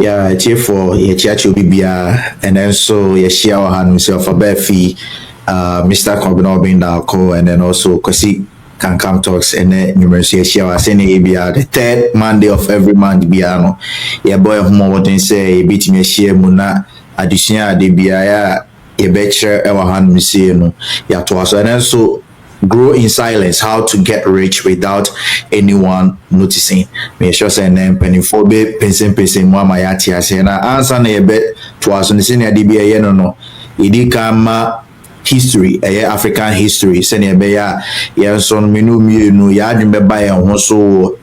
Yeah, chief for your church bibia, and then so you share our hand himself for Befi, Mr. Combino being Dalco, and then also Kosi can come talks and then numerous share our senior ABR the third Monday of every month biano. Yeah, boy of more than say beat me share muna additional de bia a better our hand no yeah to us and then so grow in silence, how to get rich without anyone noticing. Make sure say name penny for be person mama ya tia say na answer na e bet to us no say na de bia no idi kama history African history say na be ya so menu mienu ya adwen be ba ho so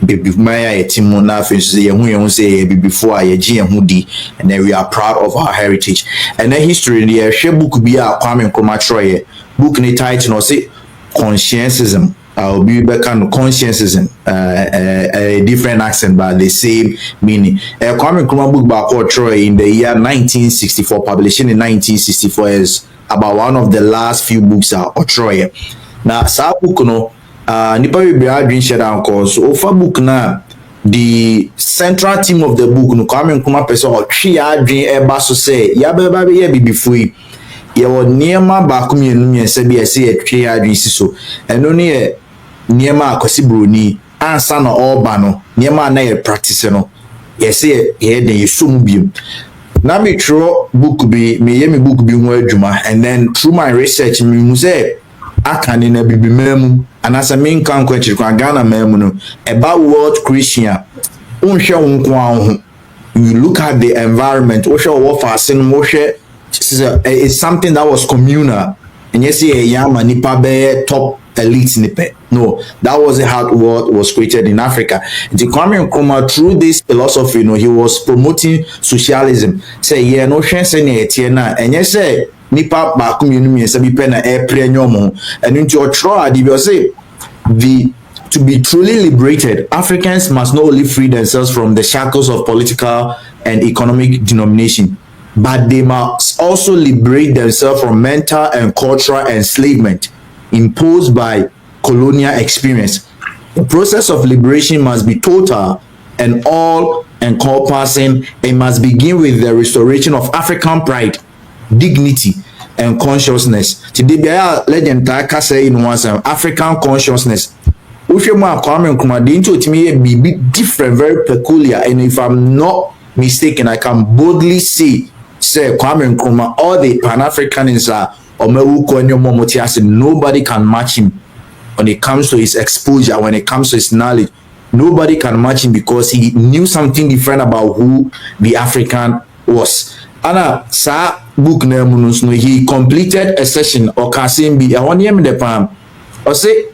baby maya etimu na afin so ye hu say before ye gi hu di, and then we are proud of our heritage. And then history the hwe book bi a Kwame Nkrumah troye book ni title no say conscientism. I'll be back on conscientism, a different accent but the same meaning. Kwame Nkrumah book by Troy in the year 1964, published in 1964, is about one of the last few books of Troy. Now, sa book no, nipa we be adwin share down course. So, for book na the central theme of the book no Kwame Nkrumah person or three adwin eba so say ya be be before ye wo niema ba ko mienu miensa bi ese ye twe adwin si so eno ne ye niema akosi broni ansa na oba no niema na ye practice no ye se ye de ye sum biem na me tro book bi me ye me book bi ho adwuma, and then through my research me mu say akane na bibi mamu anasa me nkan kwa chirikwa Ghana mamu no about world Christian unhwe wonko ho. You look at the environment wo hwe wo fa sen mo hwe. It's something that was communal, and you see a yama nipa be top elite nipe. No, that wasn't how the world was created in Africa. The Kwame Nkrumah, through this philosophy, he was promoting socialism. Say yeah, no chance any etiena, and you say nipa ba community say be na e prenyomo, and into your try the say the to be truly liberated, Africans must not only free themselves from the shackles of political and economic denomination, but they must also liberate themselves from mental and cultural enslavement imposed by colonial experience. The process of liberation must be total and all-encompassing. It must begin with the restoration of African pride, dignity, and consciousness. Today, there are legend that say in one African consciousness. If you want Kwame Nkrumah, the into it may be different, very peculiar, and if I'm not mistaken, I can boldly say Kwame Nkrumah, all the Pan-Africanists are nobody can match him when it comes to his exposure, when it comes to his knowledge. Nobody can match him because he knew something different about who the African was. Anna sa book no he completed a session or Kasimbi. I want him the palm or say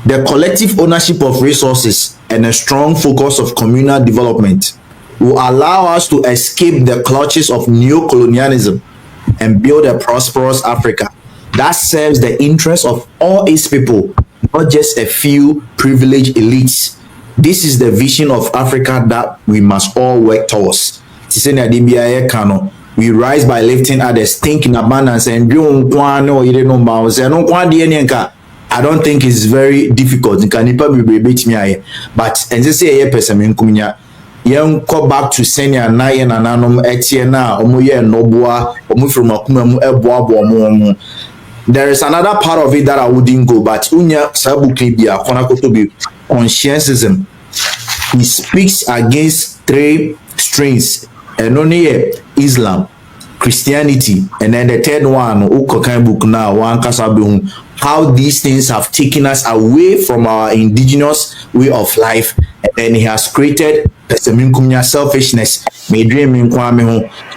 the collective ownership of resources and a strong focus of communal development will allow us to escape the clutches of neo-colonialism and build a prosperous Africa that serves the interests of all its people, not just a few privileged elites. This is the vision of Africa that we must all work towards. We rise by lifting others, thinking abundance, and I don't think it's very difficult. But and just say go back to senior nine and anonymous etiena omoye noboa omo from akuma mu eboabo. There is another part of it that I wouldn't go, but unya sabuki bia konakoto bi conscientism. He speaks against three strains, and only Islam, Christianity, and then the third one ukokan book now one kasabu, how these things have taken us away from our indigenous way of life, and then he has created selfishness.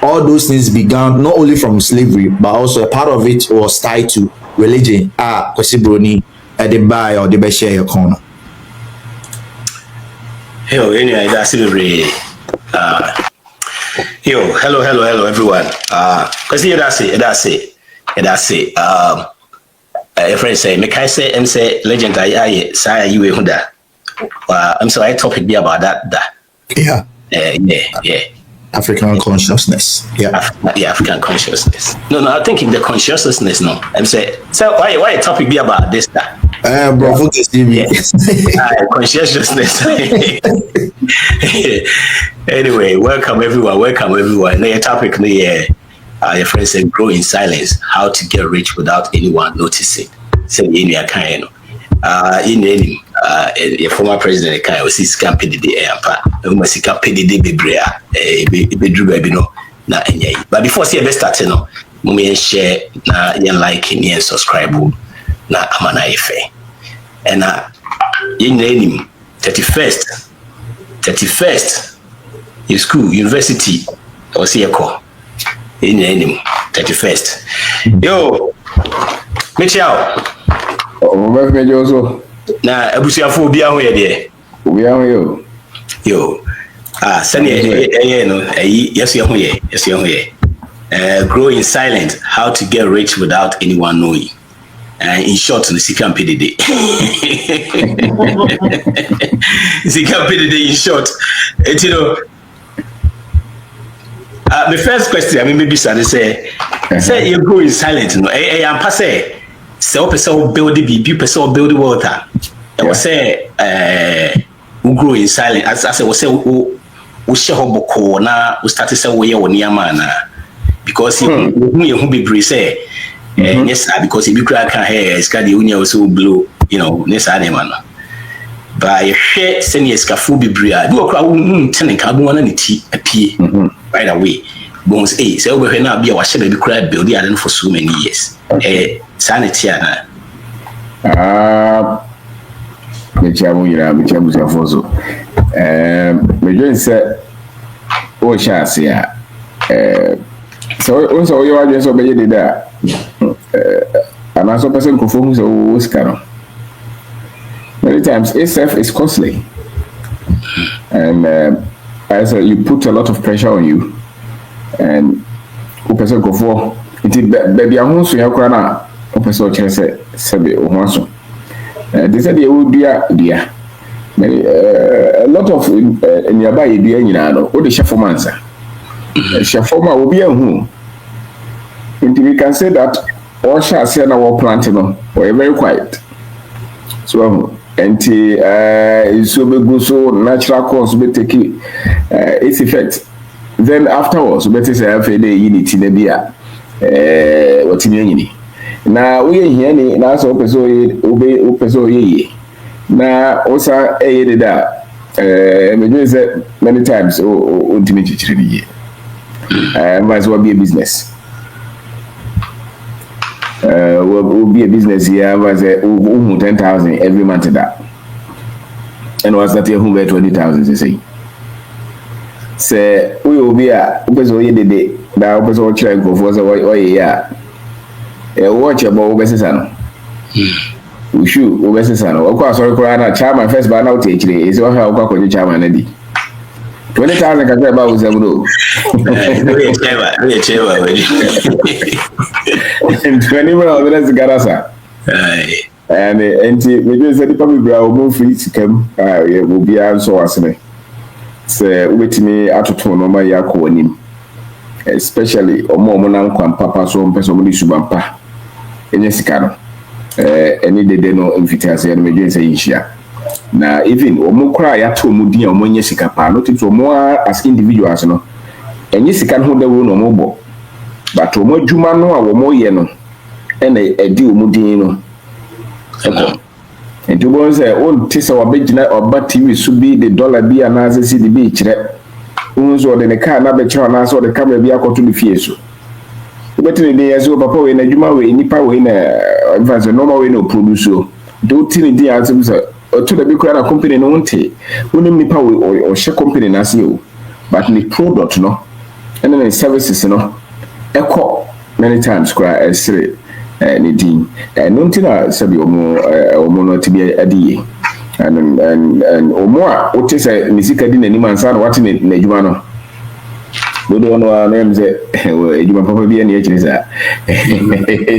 All those things began not only from slavery, but also a part of it was tied to religion. Kwesibroni at the buy or the best share your corner. Yo, anyway, that's it. Yo, hello everyone. Cause here that's it. A friend say, "Make I say and say legend I say you hunda." I'm sorry, topic be about that. Yeah. Yeah. African consciousness. Yeah. African consciousness. No, I think in the consciousness, no. I'm saying, so why a topic be about this that? Bro, focus me. Consciousness. Anyway, welcome everyone. The topic, your friend said, grow in silence. How to get rich without anyone noticing. Say, in your kind, your former president kind of see campaign the air, but see campaign the baby no. But before see best start, no, we share na like and subscribe na amana ife. And in name 31st in school, university, or see a call in name 31st. Yo, Mitchell. Oh, my also. Na abusia fo bia ho ye de. We are you. Yo. Send no, yes ho ye. Grow in silence. How to get rich without anyone knowing. In short, the Sikam PDD. Sikam PDD in short. You know, the first question, I mean, maybe say you grow in silence. No, I'm passe. So, person build the person build the water. I was say, we grow in silence. As I was say, we share hoboko na we start to say we are na because who be brave say. Yes, because if you crack her hair, it's got the union also blue, you know, this animal. But your hair, send your scafu be bria. Do a crowd, telling carbon and tea appear right away. Bones A, so we now be our shadow be crab build the island for so many years. Sanity. Which I for so. Major said, oh, shall see. So also you are just obeying that. And as a person who forms a scanner. Many times SF is costly. And as you put a lot of pressure on you. And who person go for it baby I want to your crana. Who person can say they said they would be dear. A lot of nearby dear you know, what the chef for mansa. Chef will be a who. We can say that all shall say our planting or very quiet. So so be good so natural course be take its effect. Then afterwards, better say after the unity ne bia what in now we here ni na so opeso ye na osa did that me say many times ultimate chiri might well be a business. Will be a business here was 10,000 every month that. And was that your home 20,000 they say. Say we will be a person ye day now person try go for so yeah. Watch about Bessan. We should Bessan. Of course sorry Corona chairman first by now take is what how go chairman Eddie. 20,000 can about was and 20 minutes garasa. And we said the public brow free to come. Will be also as me. Say, wait me out of tone on my yako, especially or more monam papa so person subampa. In Yesicano. Any day no invitation and emergency. Now, even or more cry at home, dear, when Yesica, not to more as individuals, no. And Yesica hold the room or mobile. But to more Jumano or more yeno, and a deal mudino. And to one say, oh, tis our big night or but TV should be the dollar be an as see the beach. Unso the car, not the child, or the camera be a to the fieso. But in the days of Papa in a Juma way, Nipa way in a normal way no produce. Do till the answers to the big crowd company no tea. Wouldn't Nipa or share company as you, but the product no, and then services no. Echo many times cry as say anything and nontina sabi omo no to be adi and omo what is a music adi na niman san what na ejuma no do no name say ejuma papa bi na echiri sa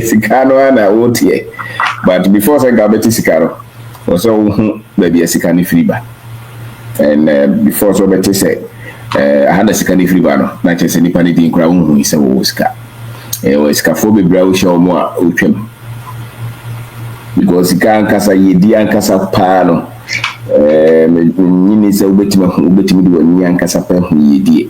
sikano na wotie but before say gabeti sikano so hu baby sikani free ba and before so beti say had a second free banner, not just any panic ground who is a Oscar. Was Scaphobe Brow show more open. Because the can cassa ye dear cassa pano. Is a waiting to a young Cassapan ye dear.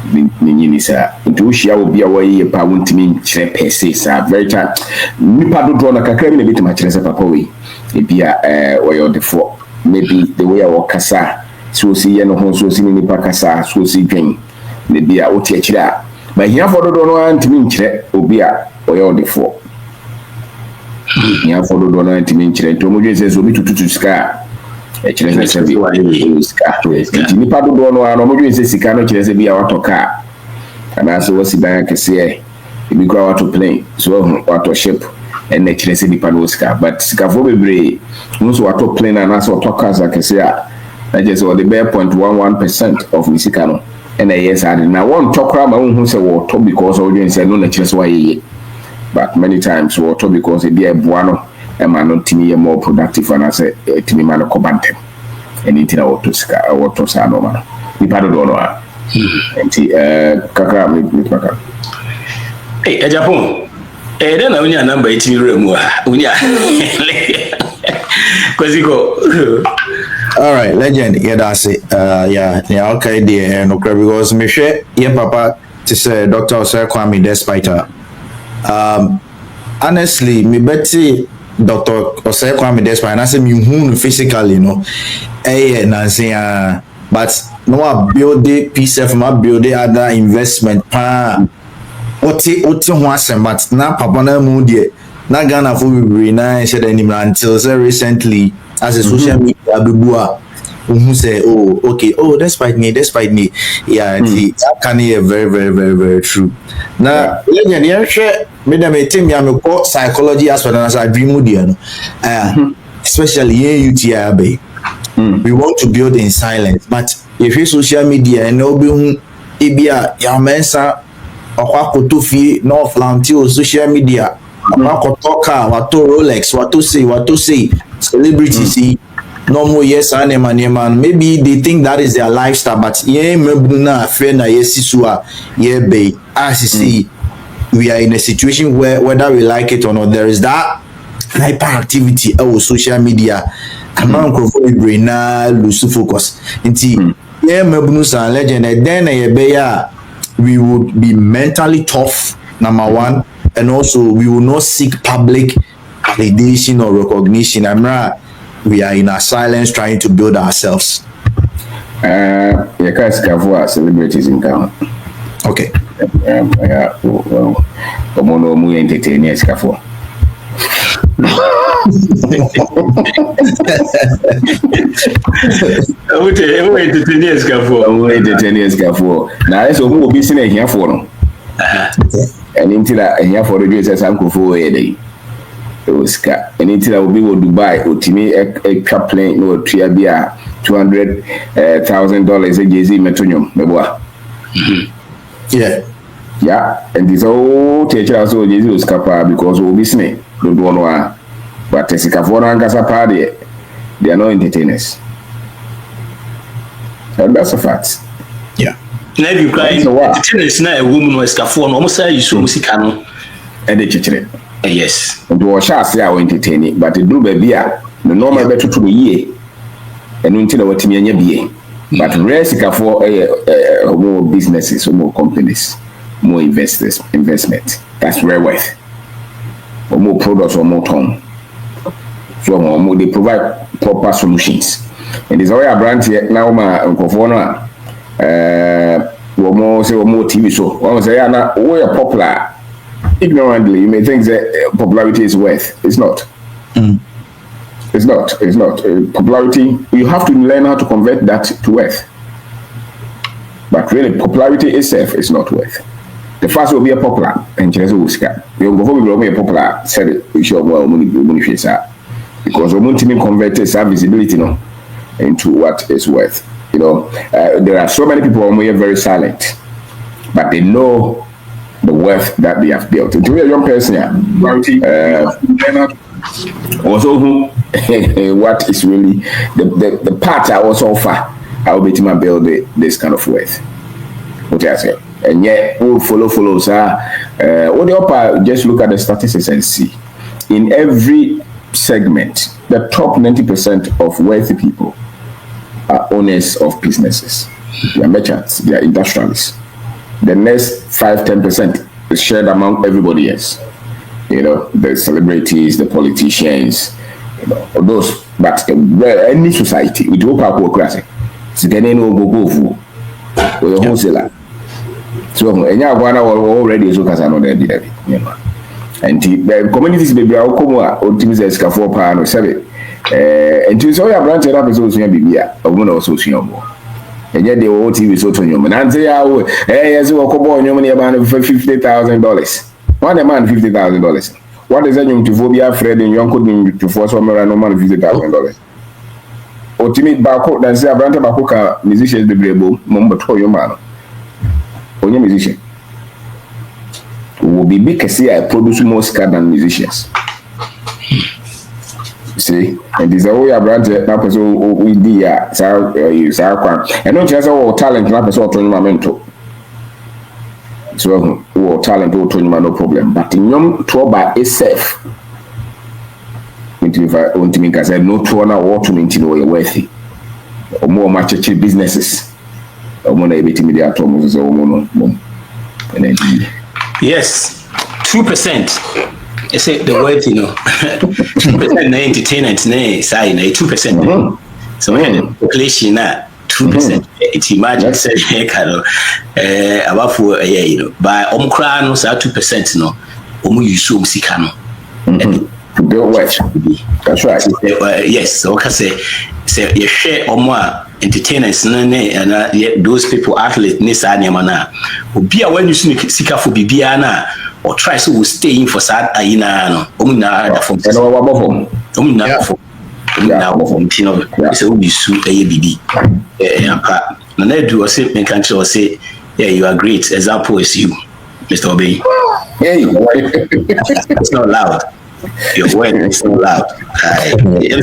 Minisa into which I will be away a pound to me, Chepesis are very tight. Nipado drawn a cacram a bit much as a papoe. If you are way on the four, maybe the way I walk Cassa, so see and home so see Nipa Cassa, so see Jane, maybe I will teach that. But here for the donor to mean check will be a way on the four. Here for the donor to mean check to Moses will be to scar. Nipa do donor, no more is a sicano chess be our car. And as was the bank can say, if we go out to plane, so what to ship and the chess in Panosca. But Scavobe, most what to plane and as what talkers I can say, I just or the bare 0.11% of Missicano. And yes, I did not want to talk about my own who said water because audience said no lectures why. But many times water because it be a buono. And man, not to me more productive and I say to me man of command anything I want to scar or what to say no man. We pardon don't know. And Kaka me Kaka. Hey, Japan. Then I only a number 18 room. Because you go. All right, legend. Yeah, that's it. Yeah, okay, dear. No, because me share. Yeah, Papa. To say Dr. Osei Kwame despite her. Honestly, me betty. Dr. Osei Kwame despite and I say me who physically, but no I build the piece of my build other investment Oti but na papa na mu de na Ghana for we na said until so recently as a social media bebua who say despite me yeah that can be very true now legend yeah share me dem team ya me ko psychology as well as I dream there especially here UTI we want to build in silence but if you social media and no be ebia ya mensa okwa kotofi no flanti o social media okwa kotoka wato Rolex wato say celebrities no more yes and man maybe they think that is their lifestyle but yeah maybe na fair na yes isua yeah be as you see we are in a situation where whether we like it or not there is that hyperactivity of social media among brain na lose focus into yeah maybe san legend then we would be mentally tough number one and also we will not seek public validation or recognition. We are in our silence trying to build ourselves. You can't scavour celebrities in town. Okay. Mono mu entertainers scavour. Entertainers scavour. Now so who will be seen here for no? And into that here for the Jesus uncle for a Oscar. And until I will be in Dubai, or to me a plane no $200,000 a Jay-Z metronome. Yeah, and this whole teacher also Jay-Z was capable because we'll be snake. Don't want but as a Cavona and Casapadi, they are no entertainers. And that's a fact. Yeah. Now you cry, entertainers now a woman was Cafon, almost say you saw Musicano and the children. Yes. And to shall say I will entertain it, but the blue baby, the normal better to the year, and until what me be. But rest for more businesses, more companies, more investment. That's rare worth. Or more products or more tone. So more they provide proper solutions. And there's already a brand here now, my uncle Fona. More TV show. One say, we are popular. Ignorantly, you may think that popularity is worth. It's not. It's not. Popularity, you have to learn how to convert that to worth. But really, popularity itself is not worth. The first will be a popular, and just will scam. You will be a popular, said it, we show more money, because we want to convert its visibility into what is worth. You know, there are so many people who are very silent, but they know the worth that they have built. To a young person, also what is really the part I also offer I'll be to build this kind of wealth. What I say? And yet, we'll follow, sir. What the upper, just look at the statistics and see. In every segment, the top 90% of wealthy people are owners of businesses. They are merchants, they are industrialists. The next 5-10% is shared among everybody else. You know, the celebrities, the politicians, you know, those. But any society, we do power class. So then no go for the wholesaler. So any of one already is because I know that did you know. And the communities be bra come optimize ska for pa no sabe and to so ya branch up so so bibia omo na so so mo enye de o TV so to nyom na nze ya o yes wo ko bo nyom na ya ban $50,000 one man $50,000 what is that nyom to phobia Fred and yon could to force one no man $50,000 ultimate ba ko dan say branch ba ko ka musicians be brebo mo mbato yo man onye musician will be big as I produce more skill than musicians. See, and this is all your brand that person we do and not just all talent na person to my mentor. So all talent to no problem, but in young to by itself. If I want to make as I no to na what to maintain or wealthy or more much businesses or more able to media to or more and yes, 2%. I say the word, you know, 2% na entertainment na say na 2%. So when the population na 2%, it imagine say kind of about for you know by omkra no say 2% no omu use sika no. Build what? That's right. Yes, so can say you share omo entertainers and those people athletes ni sa nyama na obi a when you see sika for bibia na or try so will stay in for sad ayina no omina da from and our bofom omina for tino so we su bibi ampa na do or say men country or say yeah you are great example is you Mr. Obey. Hey, it's not loud. Your word is not loud.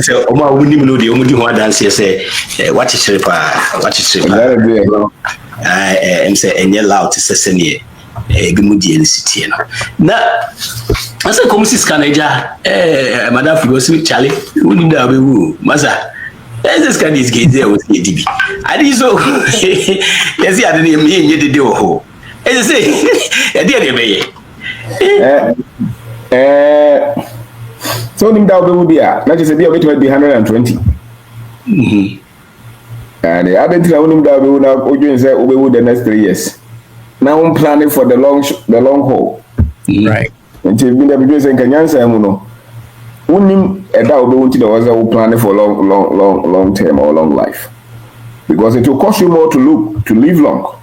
So, Oma wouldn't even know the only one dance here say, watch it, and say, and you're loud to say, Gumudi and City. Now, I said, come see Scanaja, Madame Figosi, Charlie, who need to be Maza. This kind is gay there with ADB. I did so, yes, I didn't mean you to do a hole. As I say, I did so nim da will be a not just a bit be 120. And the other thing I want that we will now say we the next 3 years. Now I'm planning for the long haul. Right. And you've been able to say can answer no. Unim and that will be was planning for long term or long life. Because it will cost you more to live long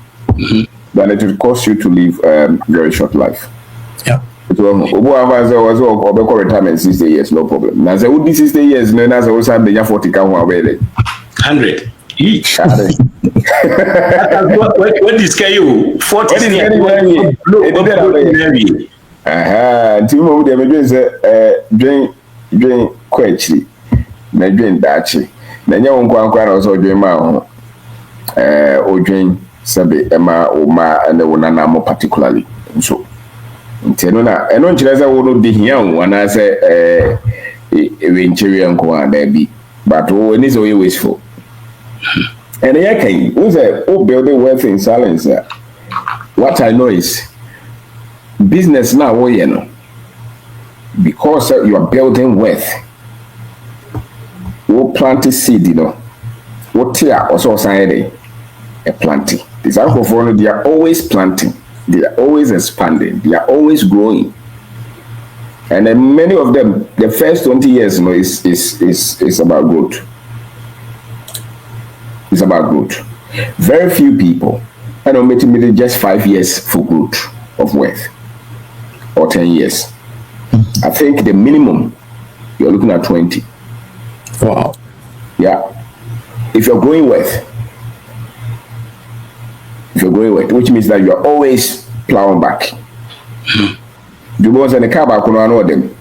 than it will cost you to live very short life. Yeah. Obo avaze was obeko retirement 60 years no problem. Na say would be 60 years no na say we say be 40 ka ho awele 100 each. What is you 40 Timo mo de me say dwen kwachi na dwen dachi na nya won kwankwa na so dwen ma ho odwen sabe ema o ma na wona na mo particularly so nteno na eno nkyereza wo no de hia wo na say eventually anko ada bi but wo ni so you wasteful and yakai wo say o building wealth in silence what I know is business now wo ye no because you are building wealth wo plant seed you know what tia also sign a planting these are for they are always planting. They are always expanding. They are always growing, and then many of them, the first 20 years, you know, is about growth. It's about growth. Very few people, I know, maybe just 5 years for growth of wealth, or 10 years. I think the minimum you're looking at 20. Wow. Yeah. If you're growing wealth. Which means that you're always plowing back. You boys and the car back on one them.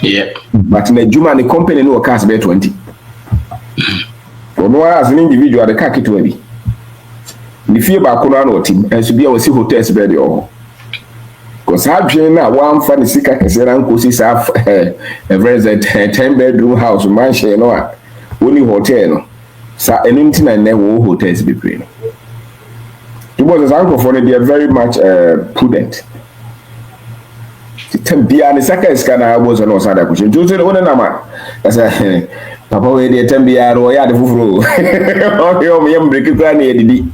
Yeah. But in the Juma, the company no cars bear 20. no as an individual the car to be the fear back on our team and should be our see hotels better or because I've been now one funny sick I can say uncle sis have a very 10-bedroom house mansion no only hotel so anything I never hotels be praying. It was uncle for they are very much prudent. Tempia the second scanner was an osada question. Just the one number. That's a Papa we the Tempia or ya the fufuro. Oh, me am breaking granny edidi.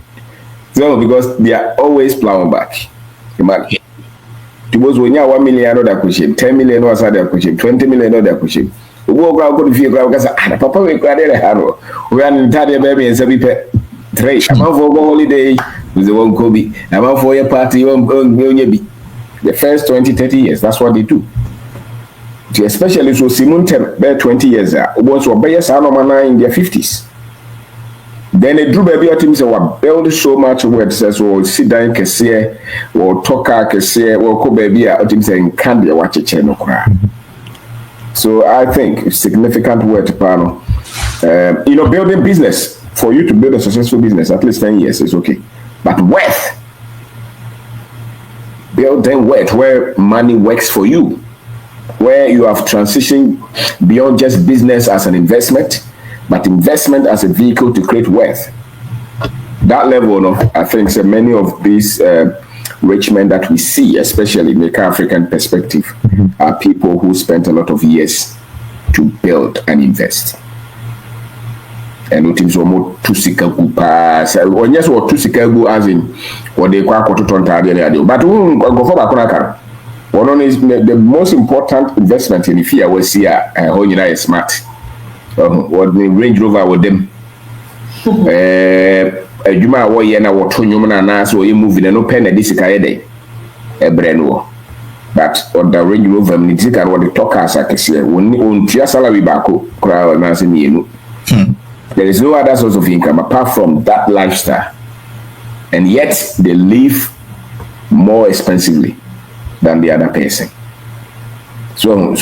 So because they are always plowing back. Imagine. It was when you 1 million other question, 10 million was other question, 20 million other question. We go out to feel because Papa we cried a haro. We are in Tadia baby and Sabi Trey. I'm out for holiday with the one Kobe. I'm out for your party on the first 20-30 years, that's what they do. Especially so Simon Tem, 20 years, was what Bayas Anomana in their 50s. Then they drew baby at him, so build so much word says, or sit down, Cassia, or talk, Cassia, or co baby at him saying, candy, watch a channel cry. So I think it's significant word to panel. Building business, for you to build a successful business, at least 10 years is okay. But wealth, building wealth where money works for you, where you have transitioned beyond just business as an investment, but investment as a vehicle to create wealth. That level of, I think, so many of these rich men that we see, especially in the African perspective, are people who spent a lot of years to build and invest. And it is almost two sikagu pass. Or yes, or two sikagu as in what they call to turn target. But go for back. One is the most important investment in fear was here. How you know smart. What the Range Rover with them. You might want to know what Tonyum and us or you moving and no pen at this day. A brand new. But what the Range Rover needs to what the talkers I can say when your salary back crowd and as in there is no other source of income apart from that lifestyle, and yet they live more expensively than the other person. So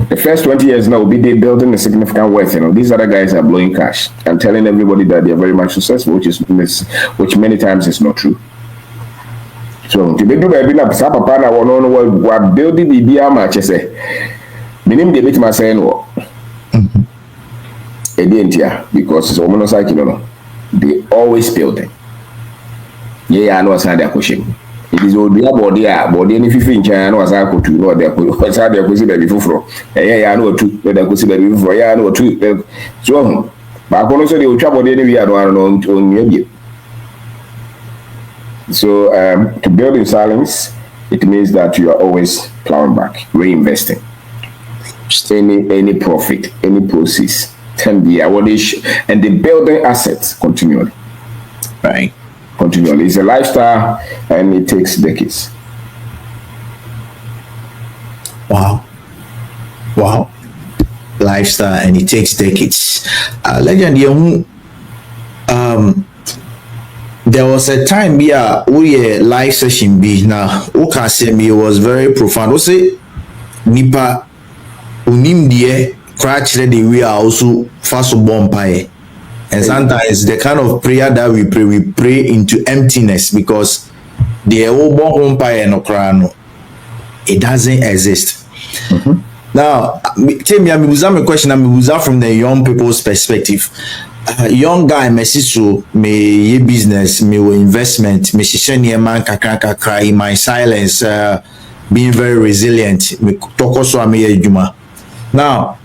the first 20 years now will be they building a significant wealth. These other guys are blowing cash and telling everybody that they are very much successful, which many times is not true. So to be do baby na papa na wono what building the bia ma chese. Minim de bit ma say no. Because it's almost like they always building. Yeah, I know what's their question. It is all the body, any 15 China was I could to know their what's how they're considered before. Yeah, I know two, they're considered before. Yeah, I know two. So, but I also they will trouble the enemy. I don't know on you. So, to build in silence, it means that you are always plowing back, reinvesting. Any profit, any proceeds. 10 years, and the building assets continually. Right. Continually. It's a lifestyle and it takes decades. Wow. Lifestyle and it takes decades. Legend, there was a time we live session be now. Oka say me was very profound. O say nipa unim die crash the we are also fast bompire. And sometimes the kind of prayer that we pray into emptiness because the umpire no crano, it doesn't exist. Now, tell me, I'm a question. I'm from the young people's perspective. Young guy, me sisu, me business, me investment, me shisheni man kakra in my silence, being very resilient. Me talk also ame juma. Now,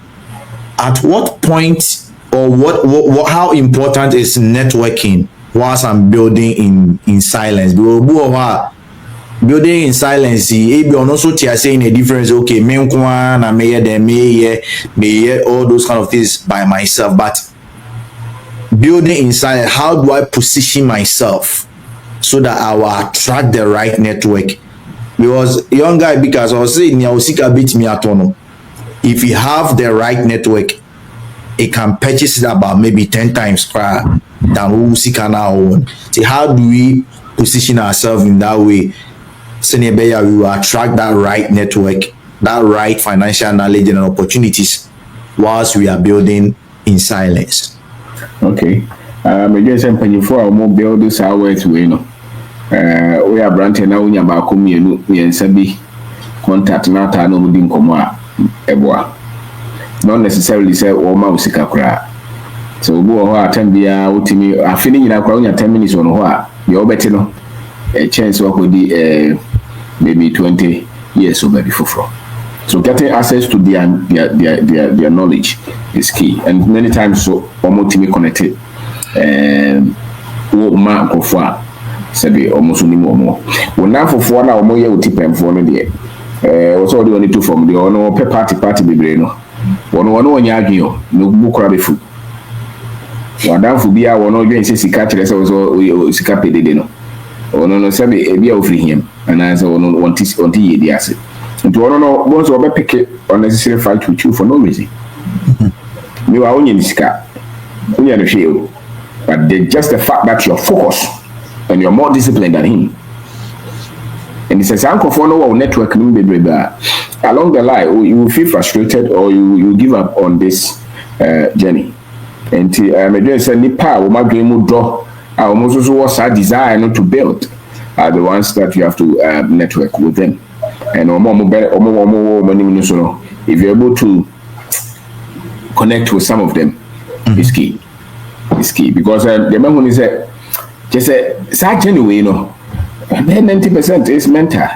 at what point or what how important is networking whilst I'm building in silence? Building in silence, it also saying a difference. Okay, me all those kind of things by myself, but building in silence, how do I position myself so that I will attract the right network? Because young guy, because I was saying, beat me at all. If you have the right network, it can purchase it about maybe 10 times than who seek now own. See, how do we position ourselves in that way? So we will attract that right network, that right financial knowledge and opportunities whilst we are building in silence. Okay. Me just say mpanyinfo a mo build this hours we no. We are branch na unya ba ko mienu yensa bi contact na ta no mudi nkomo a eboa. Not necessarily say o ma usika kra. So obu ho atam bia utimi afini nyina kra unya 10 minutes on ho a ye obeti no a chance wa kodi maybe 20 years or maybe for. So getting access to their knowledge is key, and many times so almost to be connected. Ma kofwa sabi almost ni more. When now for na omo ye utipem for no there. Also the only two from the ono pe party be no. Ono onya adwen no bukura be fu. Wadan fu bia wono dwen se sika kire se so sika pedede no. Ono no sabi e bia ofri him and so ono wanti ye di ase. Nti ono no once obe pick unnecessary fight with you for no reason. Me wa onye sika. Onye no hwe. But just the fact that you're focused and you're more disciplined than him. And it says, Uncle for no network along the line, you will feel frustrated or you give up on this journey. And I just say, Nipa, my game draw. I almost was a desire not to build are the ones that you have to network with them. And if you're able to connect with some of them, is key. Is key because the man who is just such anyway, you know, and then 90% is mental.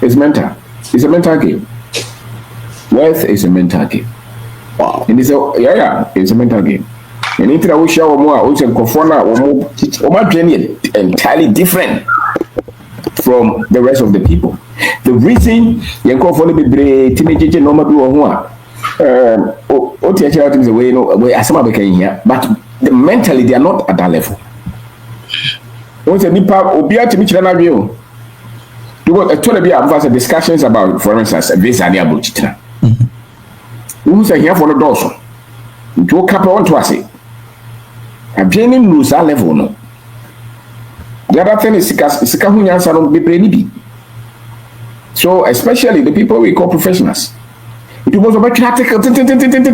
It's mental. It's a mental game. Wealth is a mental game. Wow. And it's it's a mental game. And if I wish you more, also Kofona or my journey entirely different from the rest of the people. The reason you Kofona be brave, teenage normal do what you actually is away, as some became here, but mentally they are not at that level. Once a nipa obia to meet na view. You want to be advanced discussions about, for instance, this idea about chitra. Who say here for the dorsal? You cap on to us. I'm training lose that level no. The other thing is sikahunya salon be brenibi. So especially the people we call professionals. It was about critical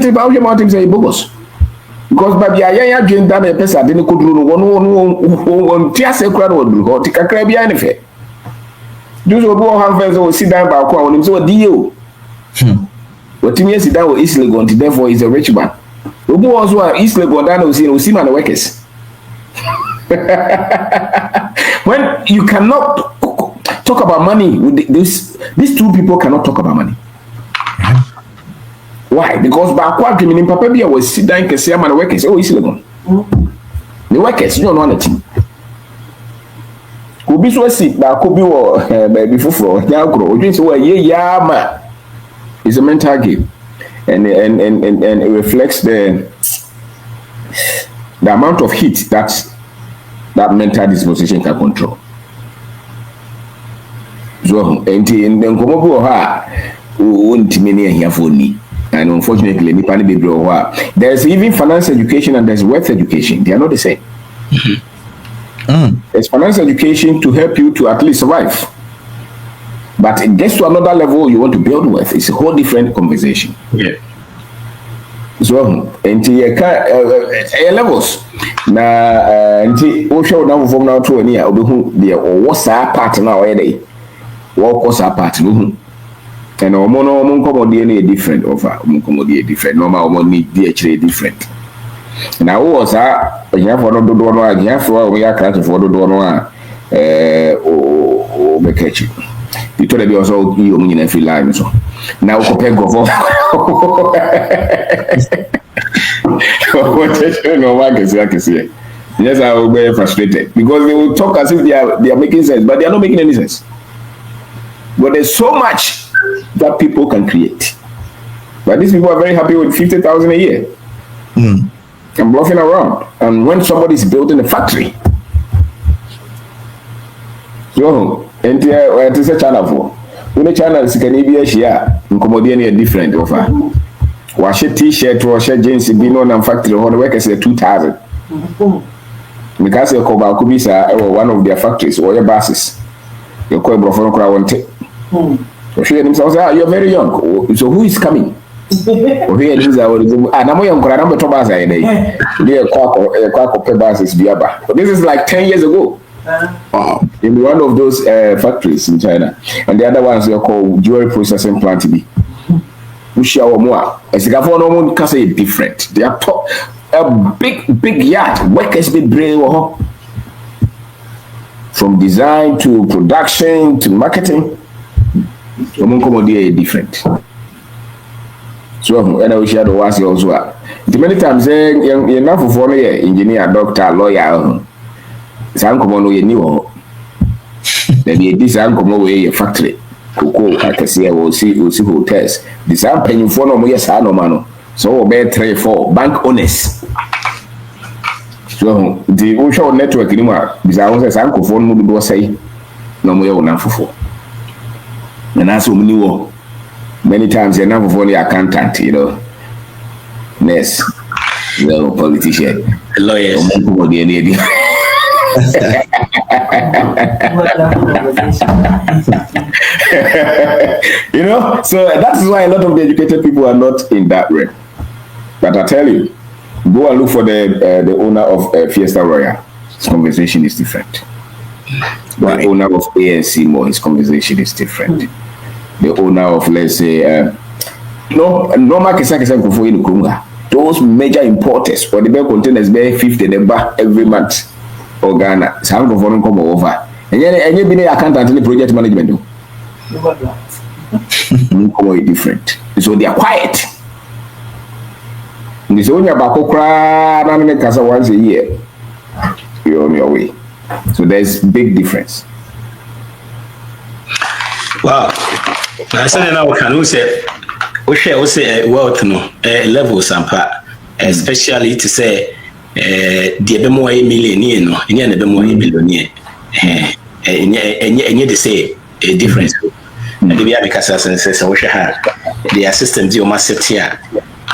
about your mountains and bogus. Because by the aya gain that a person didn't could rule one tears a crowd or take a crab anything. Those who have vessels sit down by crown so a deal. What to me sit down with Eastleigh going to therefore is a rich man. Who was one Eastleigh going down to see man workers. When you cannot talk about money with these two people cannot talk about money. Why? Because back what in Papa Bia was sit down and say, I'm workers. Oh, Eastleigh gone. The workers, you don't know anything. Could be so sick, but could be before now grow. Just where man. It's a mental game. And it reflects the amount of heat that mental disposition can control. So and then come over won't many here for me. And unfortunately, there's even finance education and there's wealth education. They are not the same. There's finance education to help you to at least survive. But it gets to another level you want to build wealth. It's a whole different conversation. Yeah. So, and levels. Now, and show now from now to any of what's our part now? What was our part? And our mono DNA different over different normal money DHA different. Now was you have one of the door you have for we are cratching for the door or catch you. You told me also you mean every line so now compare go for no one can see. Yes, I will be frustrated because they will talk as if they are making sense, but they are not making any sense. But there's so much that people can create. But these people are very happy with 50,000 a year. I'm bluffing around. And when somebody is building a factory, so and it is a channel for when the channel is can be a share in commodity different offer. Wash a t-shirt, wash a jeans, be known and factory on the workers at 2,000. Because you could be one of their factories or your buses. You call Brofon crowd. So she themselves, you're very young. So who is coming? Ohe ni za wori na mo yankora na beto basa ide dey kwako pay bases biaba. This is like 10 years ago. In one of those factories in China, and the other ones are called jewelry processing plant be. Ushia or more. As the government no can say different. They are a big yard. Workers be brave from design to production to marketing. Different. So, and I wish I had was also. Many times, you're enough for engineer, doctor, lawyer. Some come on, you knew. Then you design come away a factory. Cocoa, I can see, I will see hotels. Design paying for no more, no man. So, obey 3 4 bank owners. So, the social network anymore. Design was a sample phone, would say, no more, enough for. And that's what we knew. Many times you're not only accountant, nurse, politician, lawyers. So that is why a lot of the educated people are not in that realm. But I tell you, go and look for the owner of Fiesta Royal. His conversation is different. The owner of ANC more, his conversation is different. The owner of, let's say, normal those major importers for the big containers pay 50 number every month or Ghana. Some of them come over. And you be the accountant in the project management. Different. So they are quiet. This only about cry once a year. You're on your way. So there's big difference. Wow. I said now can we say wealth no levels ampa, especially to say the be more millionaire no any be more billionaire and they say a difference. And the because as says we have the system the almost set here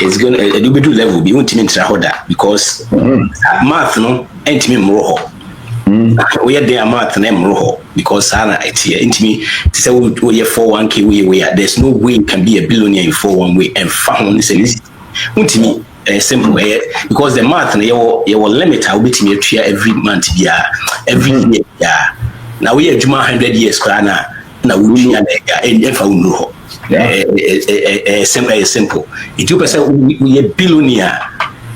is going to do level be won't mean that because math no ain't me more. We are there math and roho because Sana it's here into me to say we are 401k we are there's no way you can be a billionaire in 401 way and found this to me simple way because the math and your limit will be to me every month every year now we are 100 years now we are simple it you say we are billionaire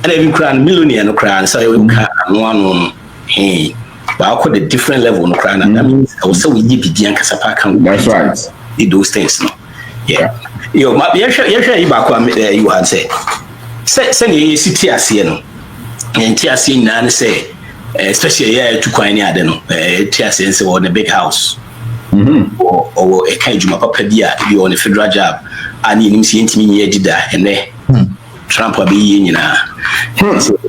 and even crown millionaire no crown so we can one hey. But I call the different level no crana. That means also we need to be Kasapa can. That's right. Those things, no. Yeah. You you had said. Send you city as no. And TSC nan say, especially to coin ya no. TSC on a big house. Or a kind of papa dia you on a federal job. And you see me did that and there. Trump will be in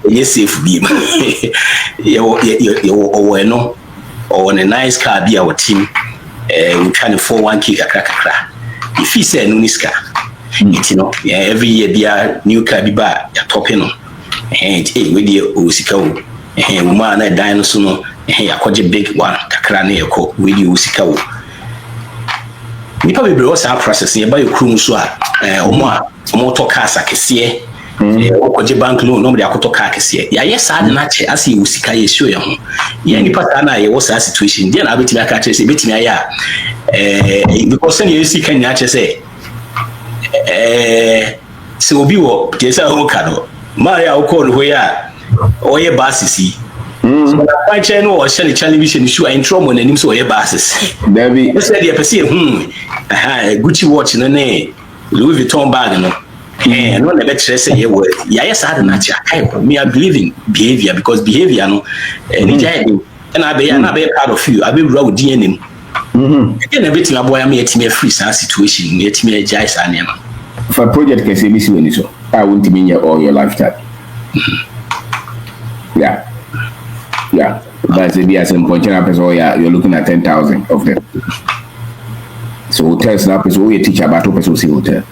yes, safe beam. You no or on a nice car be our team. We trying to 401k a crack. If he said Nuniska, every year be a new car be back, a topping and with the Usiko and woman a dinosaur, and a quite big one, Kakrane with you Usiko. You probably brought our process nearby your crew, or more talk as I can see. Okoje bank loan nobody akoto car kese ya yes ad na che asi usika ye show ya ho ya ni pata na ye was a situation dia na betimi aka che se betimi aya because sen ye sika nya che se se obi wo je sa ho ka no ma ya wo call ho ya o ye basisi so na pa che no o shele television show intro mo na nim so o ye basisi David said the person Gucci watch no ne Louis Vuitton bag no and when the better say yeah word yes I me I believe in behavior because behavior no and I be part of you I be raw DNA again everything aboy me yet me free situation yet me jais aniam for project can say this when so I won't mean your all your lifetime yeah that's the as in point you're looking at 10,000 of them so hotels now person we teach about person see hotel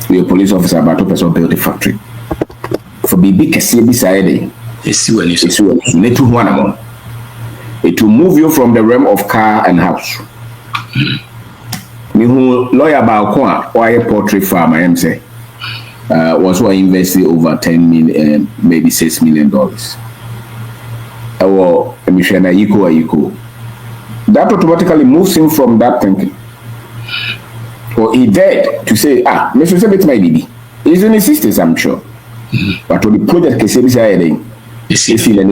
a police officer about to person build a factory for big beside it it will move you from the realm of car and house me who lawyer about or a poultry farm I am say was who invested over 10 million, maybe $6 million. Or equal. That automatically moves him from that thinking. Or he dared to say, Mr. Sabit, my baby. He's in his 60s, I'm sure. But when the project can say this,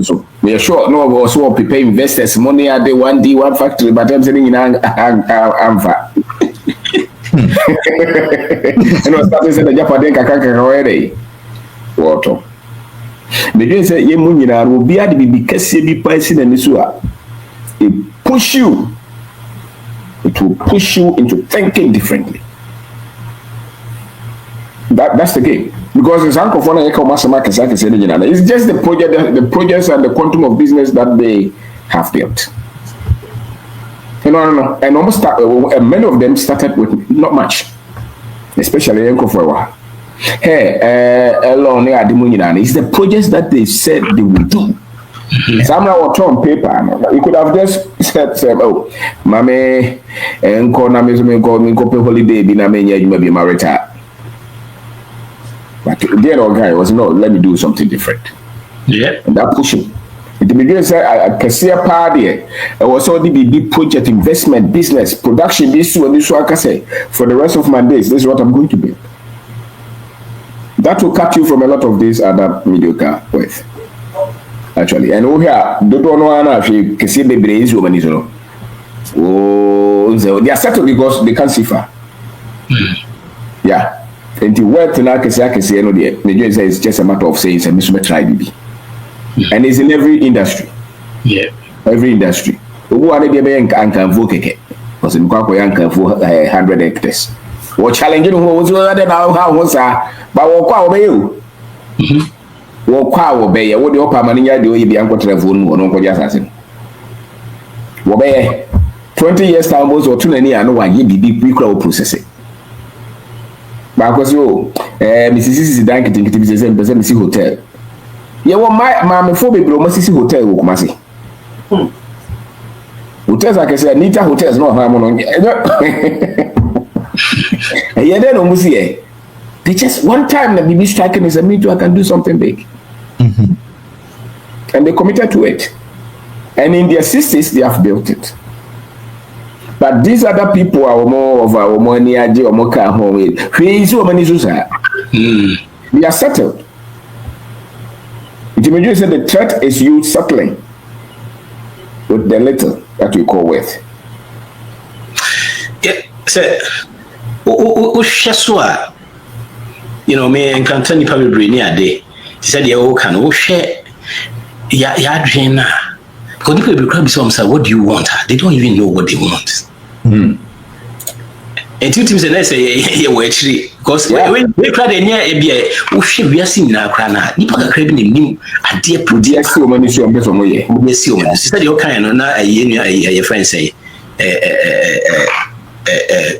so we are sure no of us will prepare investors money at the 1D, one factory, but I'm saying in Anfa. And was starting to the Japan already. Water. The day say, Yemunina will be at the BKC pricing and this it push you. It will push you into thinking differently. That's the game. Because it's uncle for it's just the projects and the quantum of business that they have built. And almost many of them started with not much, especially uncle for a while. Hey, it's the projects that they said they would do. Some now were on paper. You could have just said, "Oh, mommy, and call me holiday. Be na me you may be married." But the other guy was no. Let me do something different. Yeah, and that push him. It began say I can see a party. It was all the big project, investment, business, production. This one, I can say for the rest of my days. This is what I'm going to build. That will cut you from a lot of these other mediocre ways. Actually, and over here, don't know if you can see the brains woman is no. Oh, they are settled because they can't see far. Yeah, and the word to I can say no, it's just a matter of saying it's a mismatch try BB, and it's in every industry. Yeah, every industry. Who are they being can vote it? Because in Kwako Yanka for 100 hectares. What challenging who was rather now how was but what obey you? What obey what the upper money do you be uncle telephone or no assassin? Obey 20 years time was or 2 I know why you be big processing. Because you, Mrs. is danking to the same percent hotel. Yeah, well, my mamma for baby, Mrs. Hotel, Kumasi. Hotels, like I said, Nita hotels, no harmon. Yeah, then almost here. They just one time the BB striking is a me too, I can do something big. And they committed to it. And in their 60s, they have built it. But these other people are more of our money, or more car home. They are settled. Jimmy said the threat is you settling with the little that you call wealth. Yeah, so, you know, me and Cantoni probably bring near day. He said, "You can share ya dream now." Because people will grab some say, "What do you want?" They don't even know what they want. And two teams and say, "Yeah, we actually because when we try the near ABA, we should be seeing now. Crana, you put a crab in him. A dear produce so many so better more. Yes, you said you kind of not a friend say,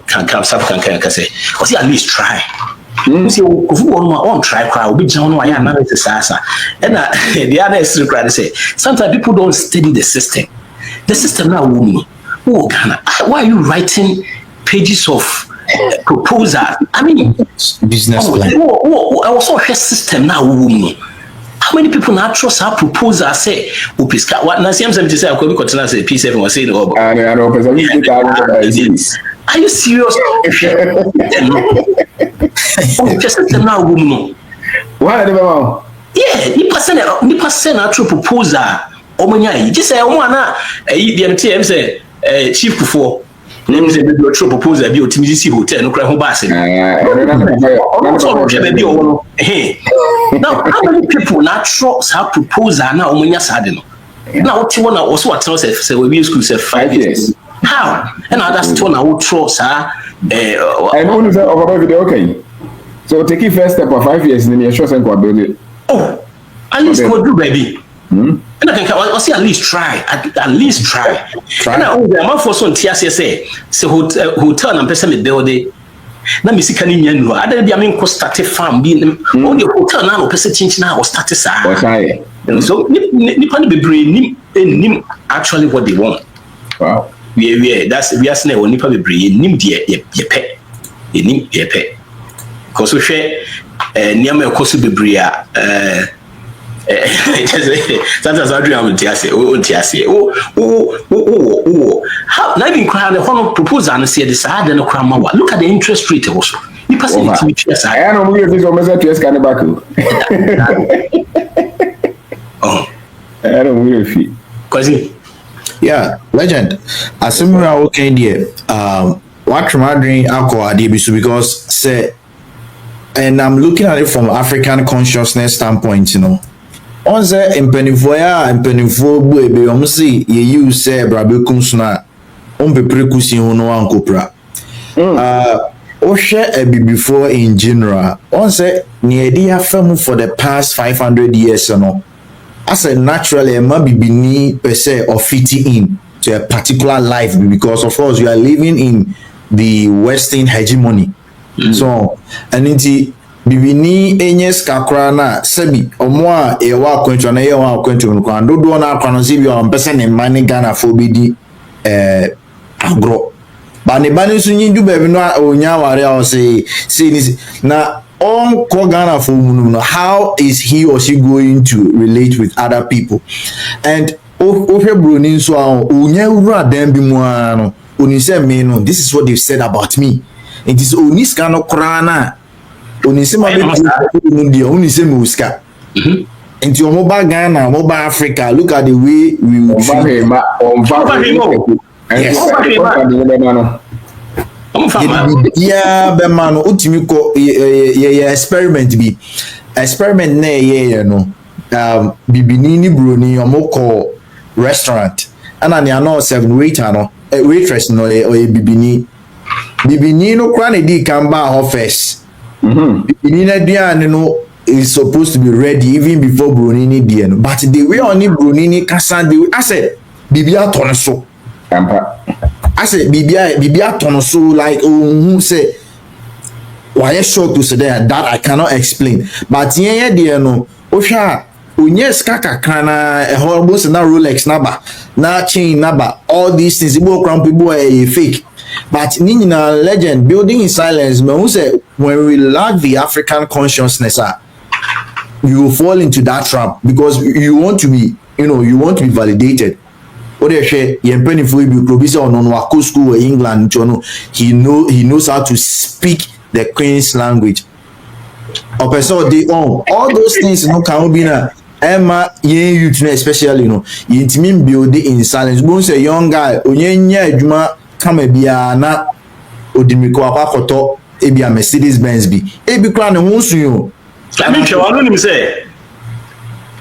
can come South can say, "What's at least try." See, on try crowd, be John, why I'm not a sasa. And the other is to say, sometimes people don't study the system. The system now, woman. Oh, why are you writing pages of proposal? I mean, business plan. I also have system now, woman. How many people now trust our proposal? Say, what Nasiam to say, I could be continuing to say, P7 was saying, are you serious? Just now, woman. Why are yeah, you percent actual proposal. Omanya, just say, one, the MTM say, chief before. Let me say, maybe a true proposal be a TMC hotel, no crime bass. Now, how many people now trust our proposal now? Omanya Sadino. Now, what you want also what else say we use school say 5 years. How? And that's two now trust and only say over video okay. So take it first step for 5 years, then you're sure saying what build it. Oh, at least go do baby. And I can say at least try. At least try. And I the amount for some TS say hotel and person me build. Na me sika ni nya I don't be I mean ko start farm be on the hotel now person change now or start sa. So nipa ni bebre nim actually what they want. Wow. We that's we are saying when nipa bebre nim de ye pay. Nim ye pay. Because we share nneɛma ɛkɔ so bebree a sometimes I dream Tiase, how not even crying the whole proposal and say decide and crama. Look at the interest rate also. You pass it to me. I don't know if it's almost to scan back. Oh, I don't know if he. Yeah, legend. As similar okay there. What reminding alcohol because say, and I'm looking at it from African consciousness standpoint, you know. On say mpanimfo ya mpanimfo bu ebe om si ye use say brabekum suna on pepre kusi ho no ankopra o hwe before in general on say ne dey afam for the past 500 years no as a naturally a man bibini per se or fitting in to a particular life because of course you are living in the western hegemony so and indeed bibini enyes kakra na sebi omo a e wa akwantu na ye wa akwantu no kwa dodo na akwa no sebi o mpese ne mani Ghana fo bedi agro ba ne bani so nyindu ba bi no onya ware a o say ni na on ko Ghana fo mu no how is he or she going to relate with other people and o broni so a onya wura dan bi mu a no oni say me no this is what they've said about me it is onis kan no kra na onisema be India onisema uska nti omo ba Ghana omo ba Africa look at the way we yeah be man utimi ko ye experiment na ye no bibini ni broni omo ko restaurant ana ne ano seven waiter no waitress no o bibini no kra na di kan ba office Bibini no is supposed to be ready even before Brunini Diano. But the way only Brunini Casan, I said, Bibia Tonoso. I said, Bibia Tonoso, like, who say, why is short to say that I cannot explain. But yeah, Diano, Osha, Unyes Kaka Kana, a horrible, na Rolex Naba, na chain Naba, all these things, people are fake. But Nina legend building in silence, who say when we lack the African consciousness, you will fall into that trap because you want to be, you want to be validated. Or they say, "Yempeni for you, Krobisa on Wako school in England, he knows how to speak the Queen's language." Or person they all those things, can be na. Emma, youth especially, you intimate building in silence. Bones a young guy, onye juma. Kama bia na odimiko akwakoto ebia Mercedes Benz bi ebi kra ne hunsu yo I mean chawanu nim say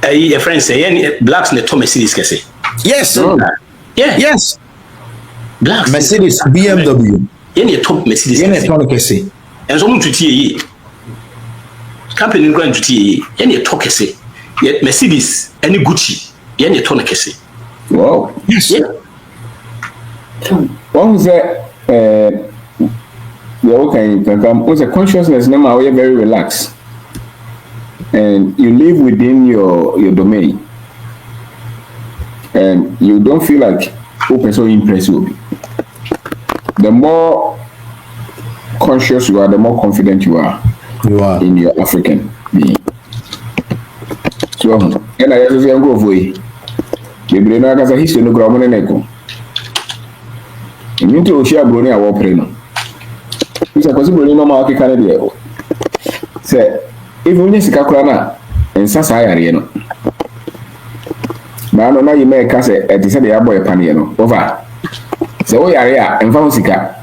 a friend say any blacks ne to Mercedes kese yes yeah yes blacks Mercedes BMW any top Mercedes kese to kese enso mu tutie yi company ngwa tutie yi any to kese Mercedes any Gucci any to kese wow yes yeah. One was the okay, was a consciousness now we are very relaxed. And you live within your domain. And you don't feel like open so impressive. The more conscious you are, the more confident you are in your African being. So and I just go for it. The brain has a history no grammar and echo. Minti oshia broni awo pre no. Isa kwasi broni no ma akeka ne de. Se even onye sika kura na ensa sa yare no. Na no na yime ka se e se de ya boy pane no. Over. Se o yare a emfa ho sika.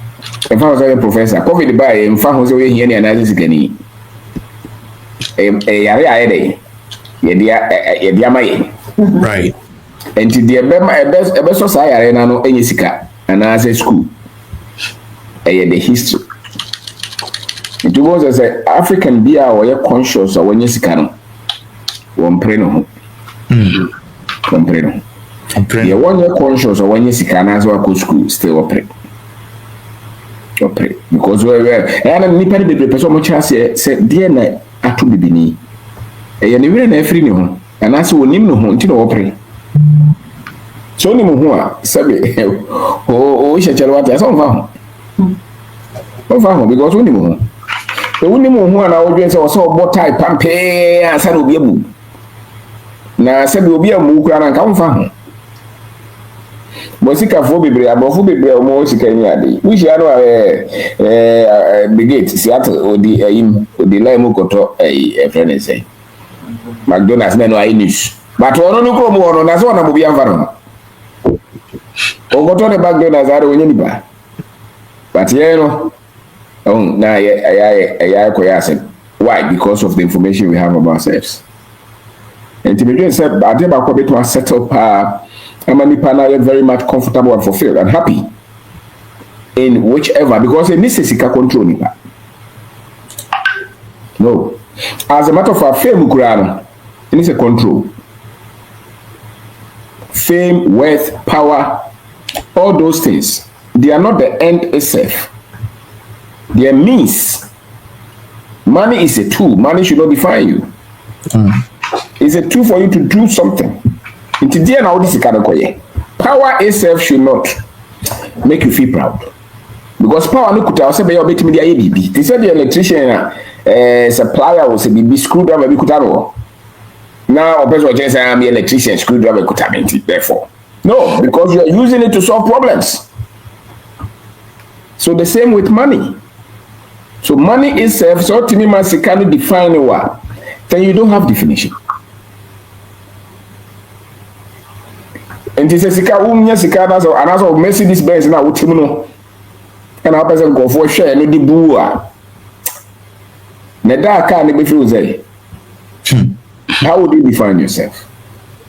Emfa ho so professor. Covid ba e emfa ho so ye hia ne analysis sika ni. Yare a ye de. Ye dia amaye. right. Enti de ebe so sa yare na no enye sika. And as a school, the history. It was as an African beer or your conscious or when you see canon. One preno. One preno. You want your conscious or when you see canon as well, school still operate. Because we're and Nippon the person much as said, dear night, I to be beneath. A never a free no, and as we name no home to operate. So ni muhua sabe o isha chalwata so mfaho because we ni muhu The winning who and our audience also bought type pampe and said will be a move. Now said will be a move and come from. Bosika Fobi, Abofubi, Mosika, which I know the gate, Seattle, or the Lamukoto, a friend say. McDonald's men are in news. But one no come on, that's one of the environment. Or got on the McDonald's, I don't anybody. But yeah, oh, now I why? Because of the information we have about ourselves. And to begin said, I think about to set up I'm very much comfortable and fulfilled and happy in whichever, because it needs a control. No. As a matter of fact, fame it needs a control. Fame, wealth, power, all those things, they are not the end itself. They are means. Money is a tool. Money should not define you. It's a tool for you to do something. Power itself should not make you feel proud. Because power no kuta say be your bit media ABB. They said the electrician supplier was a BB screwdriver be kuta. Now a person just say I'm an electrician screwdriver kuta therefore. No, because you are using it to solve problems. So the same with money. So money itself, so to me, must can define what, then you don't have definition. And this is sika unya sika na so anaso Mercedes Benz na wotimu no. And our person go for share no di buwa. Na da car ne be feel say. How would you define yourself?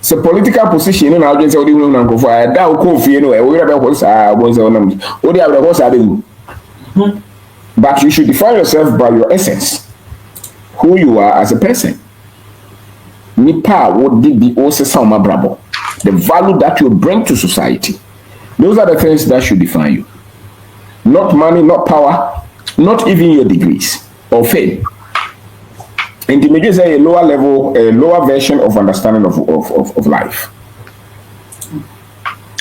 So political position no na audience say odi hu na go for da ko fie no e wo be ko sa bo say onam. Odi abra ko sa be. But you should define yourself by your essence, who you are as a person. Nipa would be also some brabo. The value that you bring to society. Those are the things that should define you. Not money, not power, not even your degrees or fame. And the major say a lower level, a lower version of understanding of life.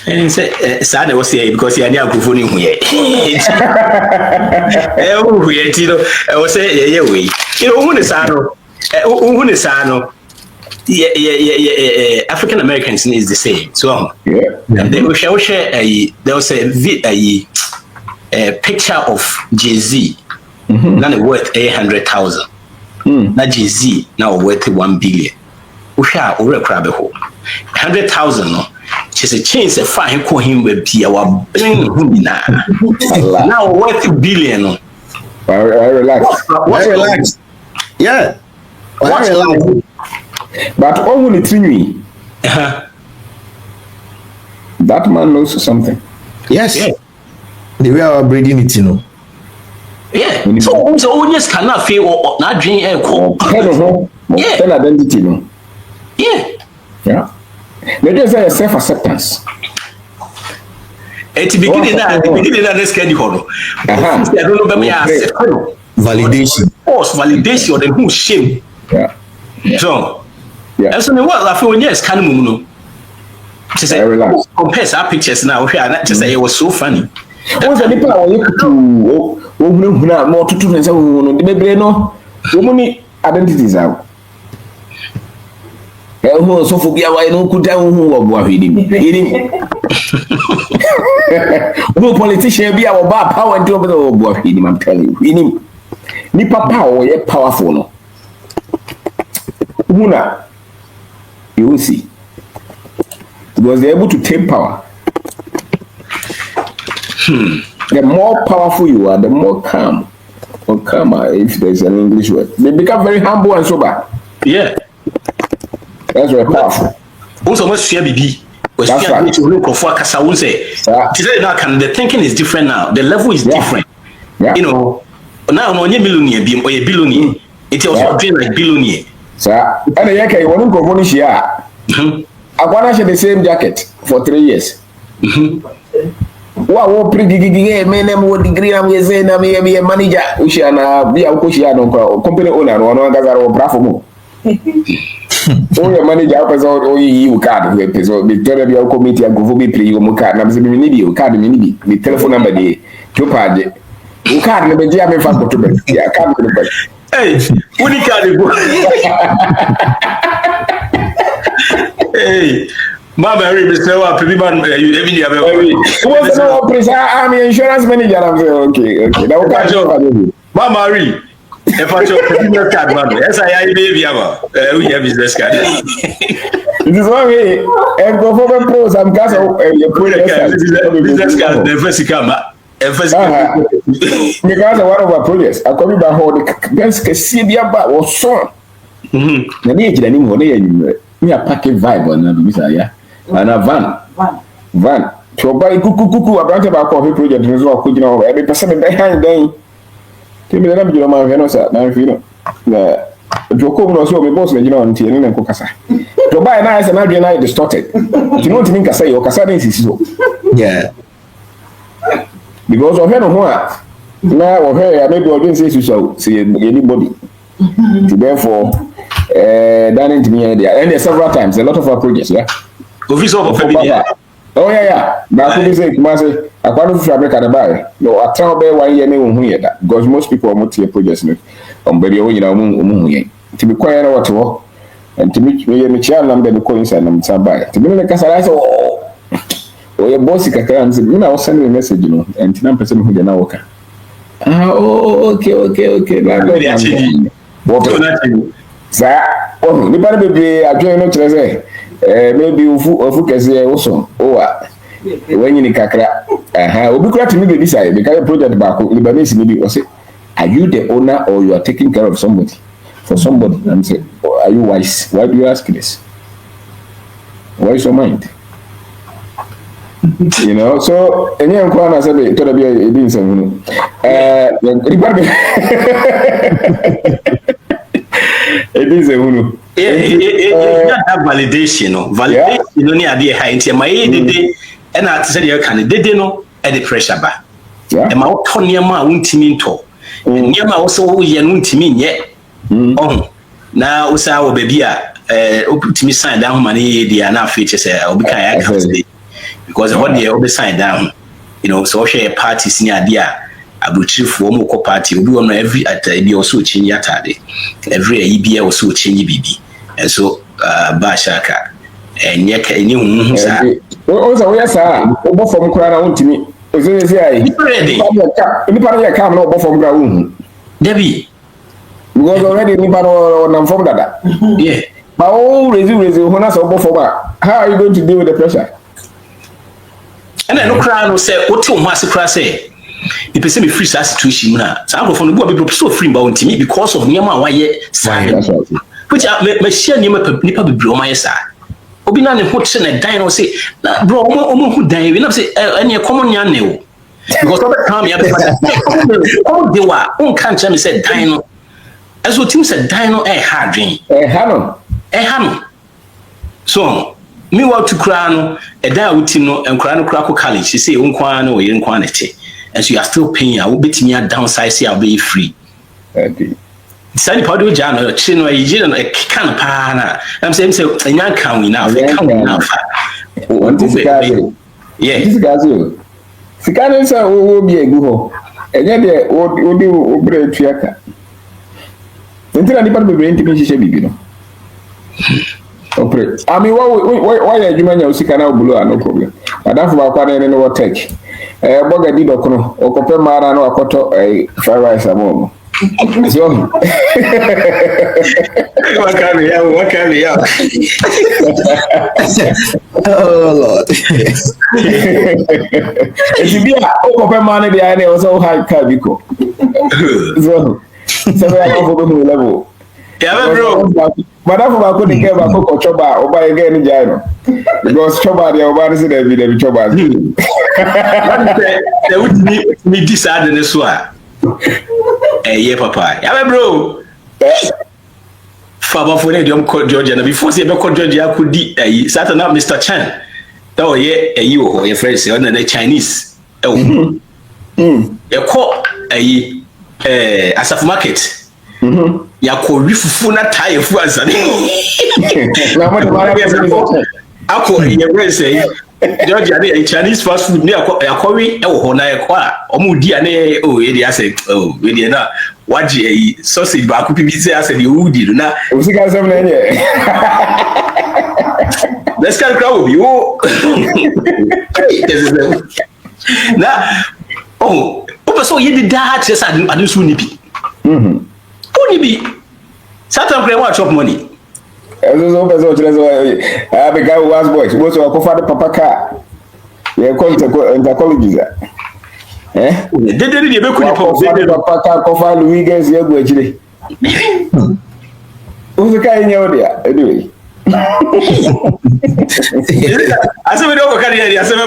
And say, sad was here because you are near Gufuni here. I was say, yeah, we. You know, Unisano. Yeah. African Americans is the same. So, they will share there was a picture of Jay-Z. Now worth 800,000. Now Jay-Z now worth 1 billion. We share over a crab hole. 100,000 no. She's a chance of fine call him with our now worth 1 billion. I relax. Relax. Yeah. Relax. But only me. That man knows something. Yes. Yeah. The way our breeding it, you know. Yeah. So audience cannot feel or not drink air cold. Yeah. Identity, no. Yeah. Yeah. They just say self-acceptance. At the beginning, let's get you hold. I don't know, but me ask validation. Force validation, then who shame. Yeah. So, and so what I feel yes, can you just say compare our pictures now? Just say it was so funny. What's the people are looking to more to do and say, no, woman identities out. So for why no could tell who are reading. Who politician be our bar power and do over him, I'm telling you. Nipa power, yet powerful. No. Una, you will see. Because they're able to take power. The more powerful you are, the more calm. Or calmer, if there's an English word. They become very humble and sober. Yeah. That's very powerful. Also, much share BB. That's right. The thinking is different now. The level is different. Yeah. You know, now no millionaire or a billionaire. It also feel like billionaire. Sir, and the yaka you want to go here. I want to share the same jacket for 3 years. Wow, pretty gig, man, what degree I'm saying, I'm a manager. Ushana, be a Kushiano company owner, one of the Bravo. Oh, your manager episode, oh, you card episode, the Torah committee and go be play your card. I'm saying, you card, the telephone number, the two party. You can't never jam me for to bed. Yeah, can't go to bed. Hey, when you can't go. Hey, Mama, read Mr. Wa, Piman, you have a I'm an insurance manager. I'm saying, okay. Now, Mama, read. If I show business card, man, yes, I baby, we have business card. It is one way, and go for the pros and gas of your business card, the first come. Because one of our projects, I come back home, the best see the about was so. The age anymore, me a packet vibe on the Messiah, and a van. To buy cuckoo, a branch of our coffee project, and so could you know, every person behind them. Tell me the number of my Venus at Nanfino. Joko knows what we both may know until you know Cocasa. To buy a nice and I distorted. You know what I mean? Say, or Casa is so. Yeah. Because of her, now of her, I maybe audience is so, see anybody. Therefore, done to me, and there several times, a lot of our projects, yeah. Oh, yeah. But I couldn't say, Master, I can't fabric at the bar. No, I tell me 1 year, no, that because most people are multi projects on video, you know, to be quiet or to walk and to meet me, and child, I'm the coincide and some by. To be like I said, oh, your bossy can say, you know, I'll send you a message, you know, and 10% who then worker. Okay. Oh, the bad baby, I join to say. Maybe you focus also. When you kakra, we could actually decide the kind of project back. Libanese maybe say, are you the owner or you are taking care of somebody? For somebody, and say, are you wise? Why do you ask this? Why is your mind? You know, so any inquiry said it to be a decent. It is a hunu. Yeah, have validation, no. Validation, no near the high into my day, and I said you can did no at the pressure bar. And my Tonyama won't mean to. And Yama also we won't mean yet. Oh, now was our baby, to me sign down money, the enough features, I'll be kind of because what they always sign down, you know, so share parties near there. Abuchi for more party will be on every at be also change yatade. Every EBA also change BB. And so Bashaka and yet any also yes, sir. Both from Crown to me. Nipper come no both from ground. Debbie was already Nipper on from that. Yeah. But always when I saw both of how are you going to deal with the pressure? And then no crown will say, what to massacre say? The person be free situation now. Some of them will be so free about me because of Niama Waye side. Which I share Nipa be blow my side. Obina ne Hudson and Dino say, bro, who die, we not say any common yan new. Because of the time you have oh, they were, can't tell me said Dino. As what Tim said, Dino a hard dream. A hammer. So, me want to crown a die with Tino and crown crackle college. She say, Unquano or Inquanity. And so you are still paying. I will beat me a downside. See, I'll be free. Sunny Padu Jano, Chino, a can of pana. I'm saying, so, and young can we now? What is it? Yeah, this guy's you. The cannon will be a good. And yet, what would you break Fiaka? Until anybody will bring to me, she should be, you know. I mean, why are you man? You see, canal blue, no problem. I don't know what I know what take. Boga di dokono okope mara no akoto fried rice amom so what can we have oh Lord it's be okope mara dey ane also high kabiko so we are go to level yeah bro but after I couldn't get back to choba or buy again jaino because choba dey over say dey be choba they would me decide in this one. Yeah, papa. Yeah, bro. Faba for them call Georgia. And before say call Georgia, I could be Saturday night, Mr. Chan. Oh yeah, you or your friends say on the Chinese. Oh, you call Asaf Market. Ya call Rifu na tie for us. I call your friends say. George a Chinese fast food near Akori, Hona, Omudia, oh, Eddie, I said, oh, Eddie, what sausage back could be said, I said, you did not. Let's get a crowd with you. Now, oh, so you did that, yes, I do soon be. Only be. Saturday, watch of money. I have a guy who was boys. What's your father, Papa car? We are calling the colleges. Eh? They didn't even Papa car, Papa Louis Gas, your way. Who's the guy in your area? Anyway. I said, we don't carry it. I said,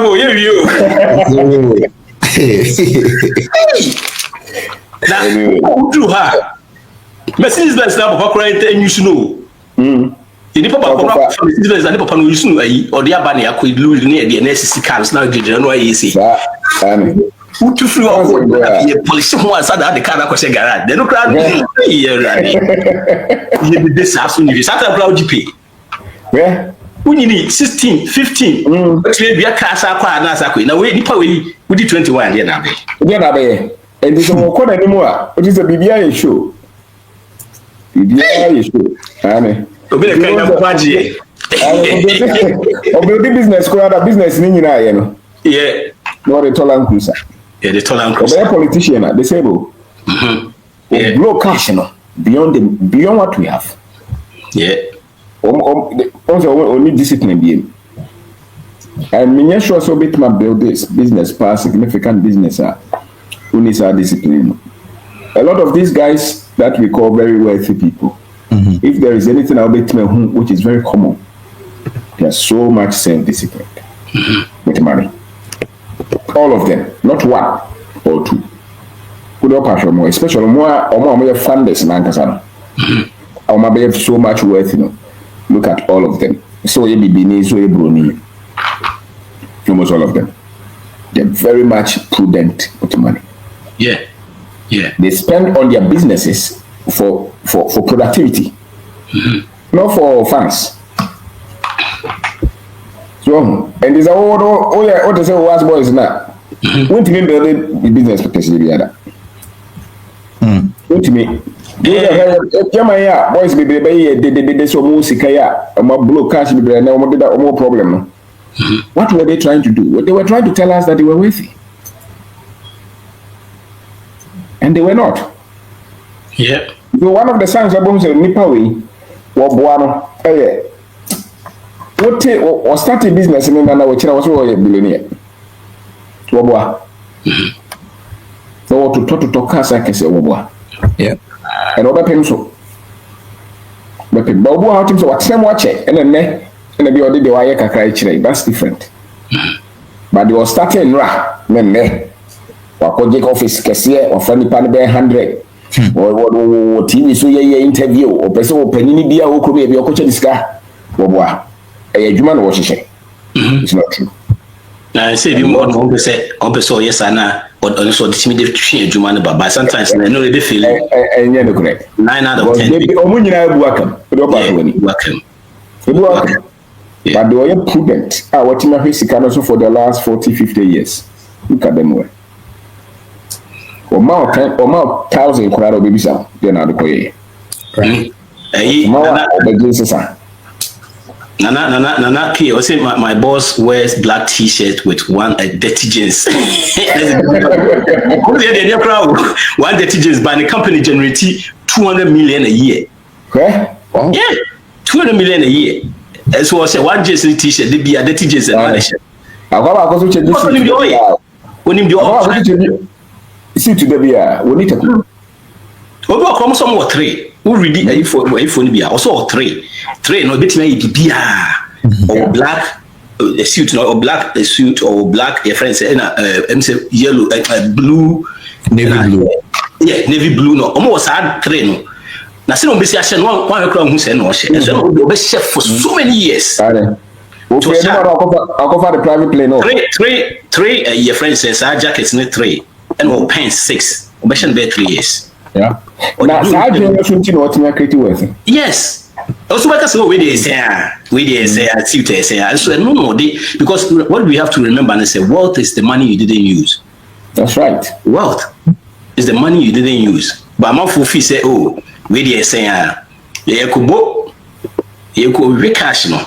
now, who drew her? Mercedes Benz now, Papa cried, and you should know. The Papa from Mercedes Benz and Papa, you should know, or the Abani, I could lose near the NSC cars now, did you know what you see? Who to flew out a police once at the car, I said, garage. They look around here. This house, you sat a proud GP. Where? When you need 16, 15, but you be a car, now wait, we did 21 here now. And this is more anymore. It is a BBI show. BBI show. Amen. Obi kind of budget. Obi business ko ada business ni nyina ye no. Yeah. No the tolan cruiser. Yeah, the tolan cruiser. Obi politician na disabled. Yeah. Blow cash no beyond what we have. Yeah. Only discipline be. And me sure so bit my build this business pass significant business who needs our discipline. A lot of these guys that we call very wealthy people, if there is anything I'll bet me which is very common, they are so much self-disciplined with money. All of them, not one or two. Good up more, especially more funders in Ankasana. Our have so much worth, Look at all of them. So you be so you Bruni. Almost all of them. They're very much prudent with money. Yeah. Yeah. They spend on their businesses for productivity, not for fans. So, and there's a what they say was boys now. When to me build the business because the other. When to me, yeah, boys be they so music ya, blow cash be there, no problem. What were they trying to do? They were trying to tell us that they were wealthy. And they were not. Yeah. So one of the songs albums of Nipawi was Buano. What started business in Nana, which I was a billionaire. Wabwa. So to talk as I can say Wabwa. Yeah. And other pencil. But the Babu out him so what same watch it and then and the other the wire kakrai. That's different. But they were starting ra men. Project office kesiye ofani pan be 100 o TV so ye interview o person o panini bia o ko be o che diska wo boa e adwuma na wo hyehyɛ. It's not true. I say be more on say on person yes ana on so ditimi de twi adwuma na baba sometimes na no dey feel enye no correct 9 out of 10 o mu nyina bu akam do ba ko ni welcome. But they were prudent. What in a sika no so for the last 40-50 years. Look at them well. Oma 1,000 crore baby sa dey na do koye. Right. Nana, I say my boss wears black t-shirt with one dirty jeans. One dirty jeans, but the company generates 200 million a year. Okay. Wow. Yeah, 200 million a year. As well as one jeans t-shirt, they be a dirty jeans and management. See to the beer, we need to go. Come some three. Who really are you for be also three no bit be or black a suit or black a suit or black your friends say yellow blue navy blue. Yeah, navy blue no almost had three no. Na say no be say one who say no she so be chef for so many years. Okay, no offer the private plane no. Three your friends say jackets no 3 and pants 6. Obession be 3 years. Yeah. Now, I creative worth. Yes. Also, because we they say, see to say, so no, because what we have to remember and say, wealth is the money you didn't use. That's right. Wealth is the money you didn't use. But my fufi say, oh, we they say, you could cash no.